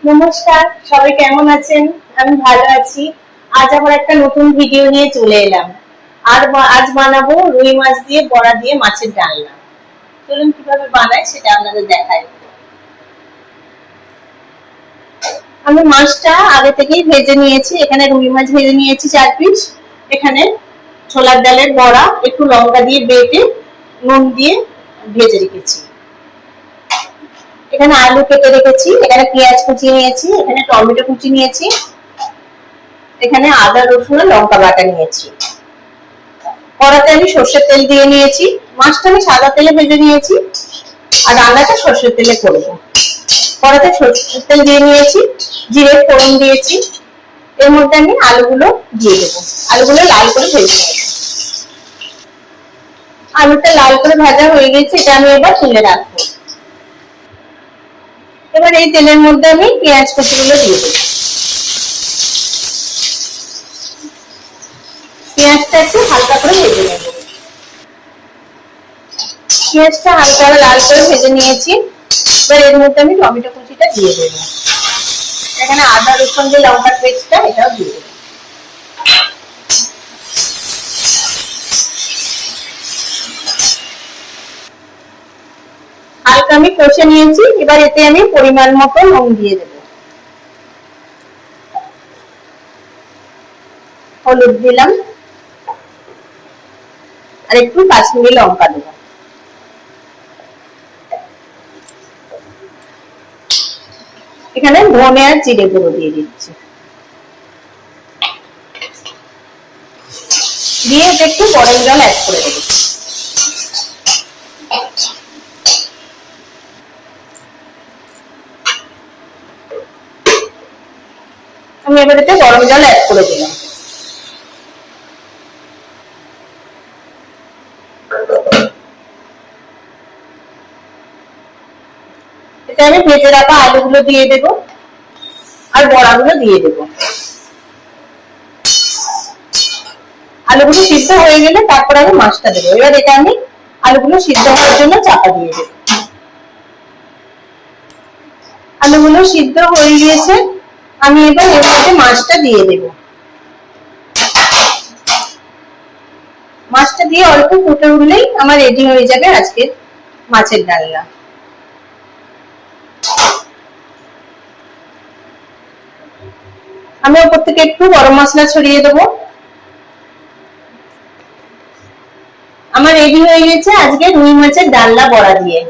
নমস্কার, সবাই কেমন আছেন? আমি ভালো আছি। আজ আবার একটা নতুন ভিডিও নিয়ে চলে এলাম। আজ বানাবো রুই মাছ দিয়ে বড়া দিয়ে মাছের ডালনা। চলুন কিভাবে বানাই সেটা আপনাদের দেখাই। আমি মাছটা আগে থেকেই ভেজে নিয়েছি। এখানে রুই মাছ ভেজে নিয়েছি 4 পিস। এখানে ছোলার ডালের বড়া একটু লঙ্কা দিয়ে বেটে নুন দিয়ে ভেজে রেখেছি। এখানে আলু কেটে রেখেছি, এখানে পেঁয়াজ কুচি নিয়েছি, এখানে টমেটো কুচি নিয়েছি, এখানে আদা রসুন লঙ্কা বাটা নিয়েছি। কড়াতে আমি সর্ষের তেল দিয়ে নিয়েছি। মাছটা আমি সাদা তেলে ভেজে নিয়েছি আর রান্নাটা সর্ষের তেলে করব। কড়াতে সর্ষের তেল দিয়ে নিয়েছি, জিরে ফোড়ন দিয়েছি। এর মধ্যে আমি আলুগুলো দিয়ে দেবো। আলুগুলো লাল করে ভেজে নেব। আলুটা লাল করে ভাজা হয়ে গেছে, এটা আমি এবার তুলে রাখবো। এবার এই তেলের মধ্যে আমি পেঁয়াজ কুচিগুলো দিয়ে দেবো। পেঁয়াজটা একটু হালকা করে ভেজে নেব। পেঁয়াজটা হালকা লাল করে ভেজে নিয়েছি। এবার এর মধ্যে আমি টমেটো কুচিটা দিয়ে দেব। এখানে আদা রসুন যে লঙ্কার পেস্টটা এটাও দিয়ে দেব। হালকা আমি কষে নিয়েছি। এবার এতে আমি পরিমাণ মতো নুন দিয়ে দেব, হলুদ দিলাম আর একটু কাশ্মীরি লঙ্কা দেব। এখানে ধনে আর জিরে গুঁড়ো দিয়ে দিচ্ছি। দিয়ে একটু গরম জল অ্যাড করে দেব। আমি এবার এতে গরম জল অ্যাড করে দিলাম। এতে আমি ভেজে রাখা আলুগুলো দিয়ে দেব আর বড়াগুলো দিয়ে দেব। আলুগুলো সিদ্ধ হয়ে গেলে তারপর আমি মাছটা দেবো। এবার এটা আমি আলুগুলো সিদ্ধ হওয়ার জন্য চাপা দিয়ে দেব। আলুগুলো সিদ্ধ হয়ে গিয়েছে, আমি এবার এর মধ্যে মাছটা দিয়ে দেব। মাছটা দিয়ে অল্প ফুটে উঠলেই আমার রেডি হয়ে যাবে আজকে মাছের ডালনা। আমি ওপর থেকে একটু গরম মশলা ছড়িয়ে দেবো। আমার রেডি হয়ে গেছে আজকে রুই মাছের ডালনা বড়া দিয়ে।